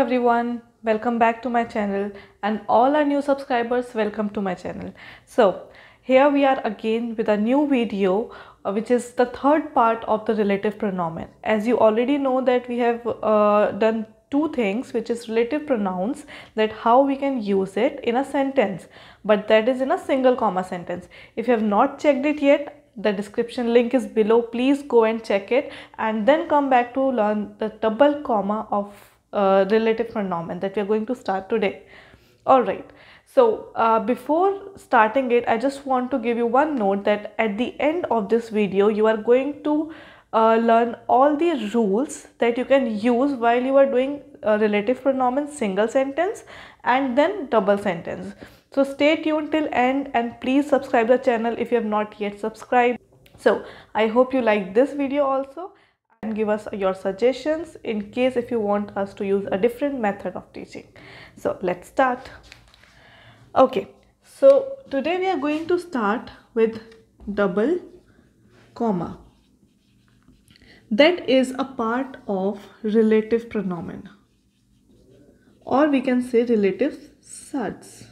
everyone, welcome back to my channel, and all our new subscribers, welcome to my channel. So here we are again with a new video which is the third part of the relative pronoun. As you already know that we have done two things, which is relative pronouns, that how we can use it in a sentence, but that is in a single comma sentence. If you have not checked it yet, the description link is below. Please go and check it and then come back to learn the double comma of relative pronoun that we are going to start today. Alright, so before starting it, I just want to give you one note that at the end of this video you are going to learn all the rules that you can use while you are doing relative pronoun single sentence and then double sentence. So stay tuned till end and please subscribe the channel if you have not yet subscribed. So I hope you like this video also, and give us your suggestions in case if you want us to use a different method of teaching. So let's start. Okay, so today we are going to start with double comma. That is a part of relative pronoun, or we can say relative suds.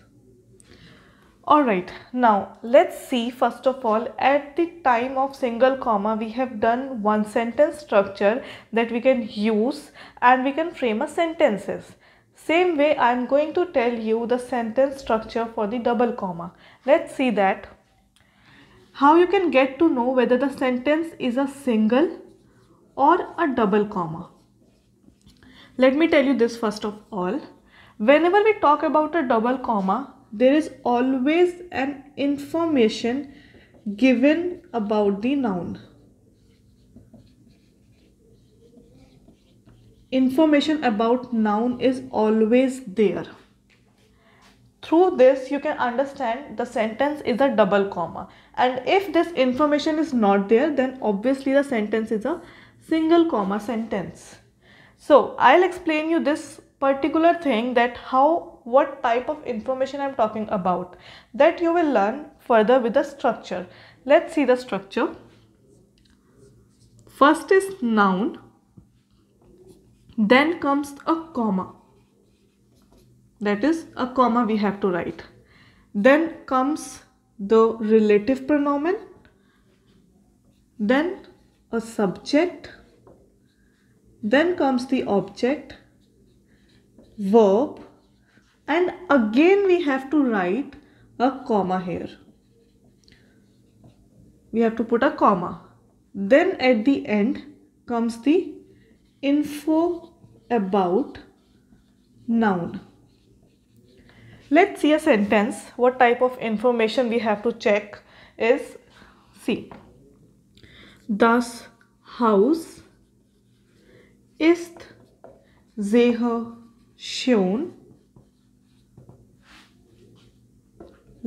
Alright, now let's see. First of all, at the time of single comma we have done one sentence structure that we can use and we can frame a sentences. Same way I am going to tell you the sentence structure for the double comma. Let's see that how you can get to know whether the sentence is a single or a double comma. Let me tell you this first of all. Whenever we talk about a double comma, there is always an information given about the noun. Information about noun is always there. Through this you can understand the sentence is a double comma, and if this information is not there, then obviously the sentence is a single comma sentence. So I'll explain you this particular thing, that what type of information I'm talking about, that you will learn further with the structure. Let's see the structure. First is noun, then comes a comma, that is a comma we have to write. Then comes the relative pronoun, then a subject, then comes the object, verb, and again we have to write a comma here. We have to put a comma. Then at the end comes the info about noun. Let's see a sentence. What type of information we have to check is, see, das Haus ist sehr schön.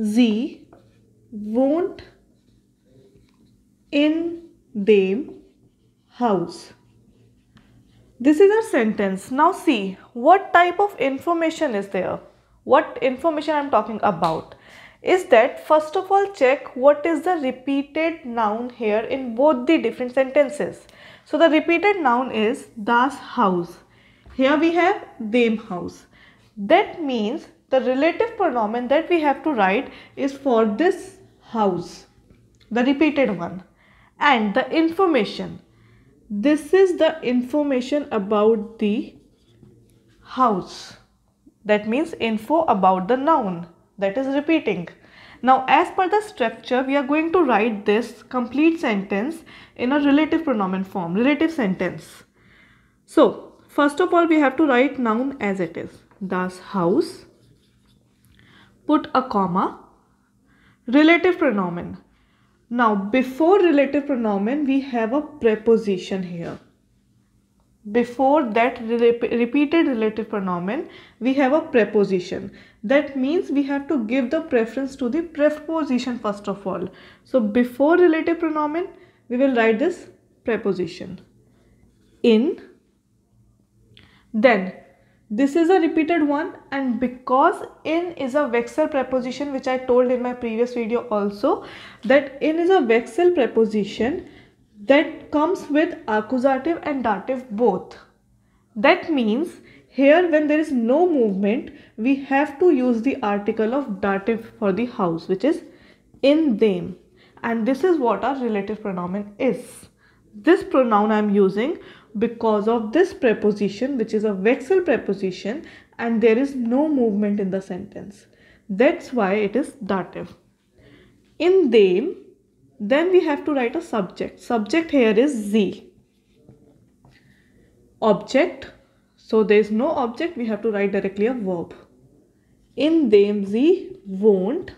Sie wohnt in dem Haus. This is our sentence. Now see what type of information is there. What information I am talking about is that first of all check what is the repeated noun here in both the different sentences. So the repeated noun is das Haus. Here we have dem Haus. That means the relative pronoun that we have to write is for this house, the repeated one. And the information, this is the information about the house. That means info about the noun that is repeating. Now as per the structure, we are going to write this complete sentence in a relative pronoun form, relative sentence. So first of all we have to write noun as it is, das Haus, put a comma, relative pronoun. Now before relative pronoun we have a preposition here. Before that repeated relative pronoun we have a preposition. That means we have to give the preference to the preposition first of all. So before relative pronoun we will write this preposition in. Then this is a repeated one, and because in is a vexel preposition, which I told in my previous video also, that in is a vexel preposition that comes with accusative and dative both. That means here when there is no movement, we have to use the article of dative for the house, which is in them. And this is what our relative pronoun is. This pronoun I am using because of this preposition, which is a vexil preposition, and there is no movement in the sentence. That's why it is dative. In them, then we have to write a subject. Subject here is sie. Object, so there is no object, we have to write directly a verb. In them sie wohnt.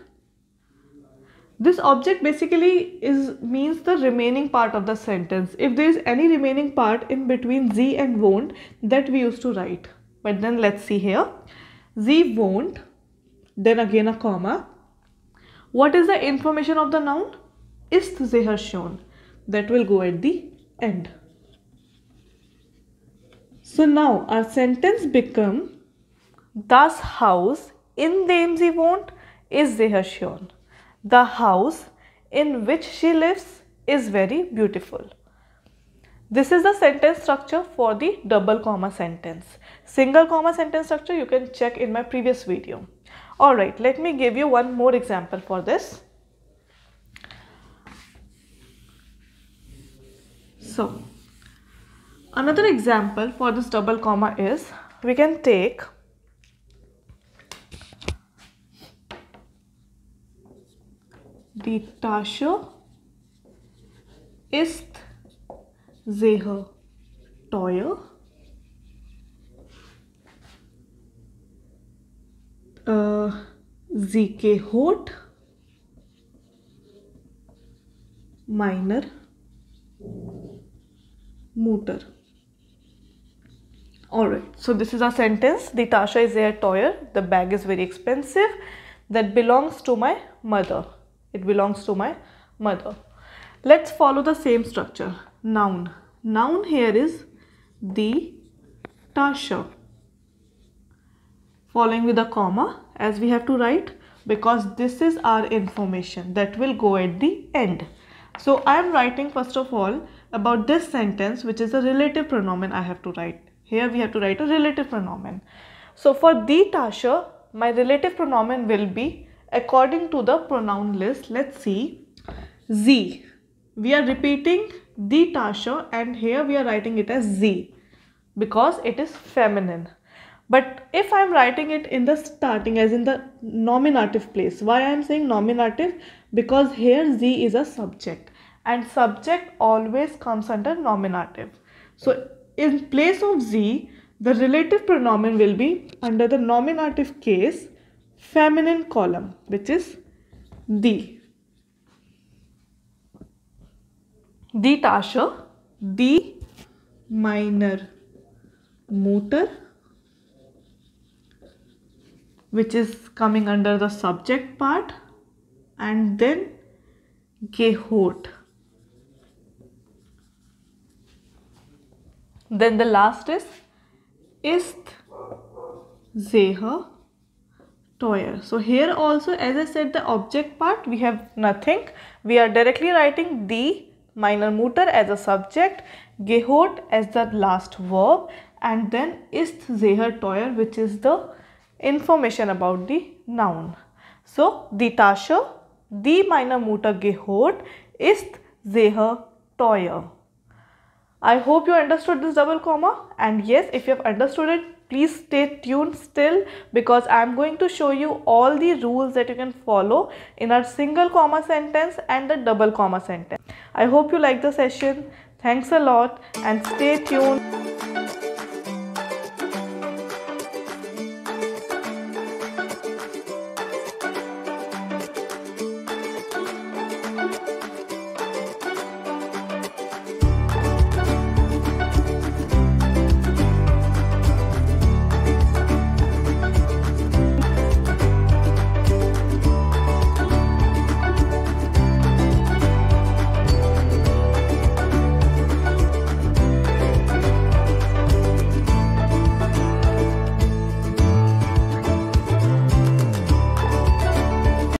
This object basically means the remaining part of the sentence. If there is any remaining part in between sie and wohnt, that we used to write. But then let's see here. Sie wohnt, then again a comma. What is the information of the noun? Ist sehr schön. That will go at the end. So now our sentence become, das Haus, in dem sie wohnt, ist sehr schön. The house in which she lives is very beautiful. This is the sentence structure for the double comma sentence. Single comma sentence structure you can check in my previous video. Alright, let me give you one more example for this. So, another example for this double comma is, we can take die Tasche ist sehr teuer. Sie gehört meiner Mutter. Alright, so this is our sentence. Die Tasche is sehr teuer. The bag is very expensive. That belongs to my mother. It belongs to my mother. Let's follow the same structure. Noun. Noun here is die Tasche. Following with a comma, as we have to write, because this is our information that will go at the end. So I am writing first of all about this sentence, which is a relative pronoun I have to write. Here we have to write a relative pronoun. So for die Tasche, my relative pronoun will be according to the pronoun list. Let's see. Sie. We are repeating die Tasche and here we are writing it as sie because it is feminine. But if I am writing it in the starting as in the nominative place, why I am saying nominative? Because here sie is a subject and subject always comes under nominative. So in place of sie, the relative pronoun will be under the nominative case feminine column, which is die. Die Tasche, die meiner Mutter, which is coming under the subject part, and then gehört. Then the last is ist sehr teuer. So here also, as I said, the object part we have nothing. We are directly writing die meiner Mutter as a subject, gehört as the last verb, and then ist sehr teuer, which is the information about the noun. So die Tasche, die meiner Mutter gehört, ist sehr teuer. I hope you understood this double comma, and yes, if you have understood it, please stay tuned still because I am going to show you all the rules that you can follow in our single comma sentence and the double comma sentence. I hope you like the session. Thanks a lot and stay tuned.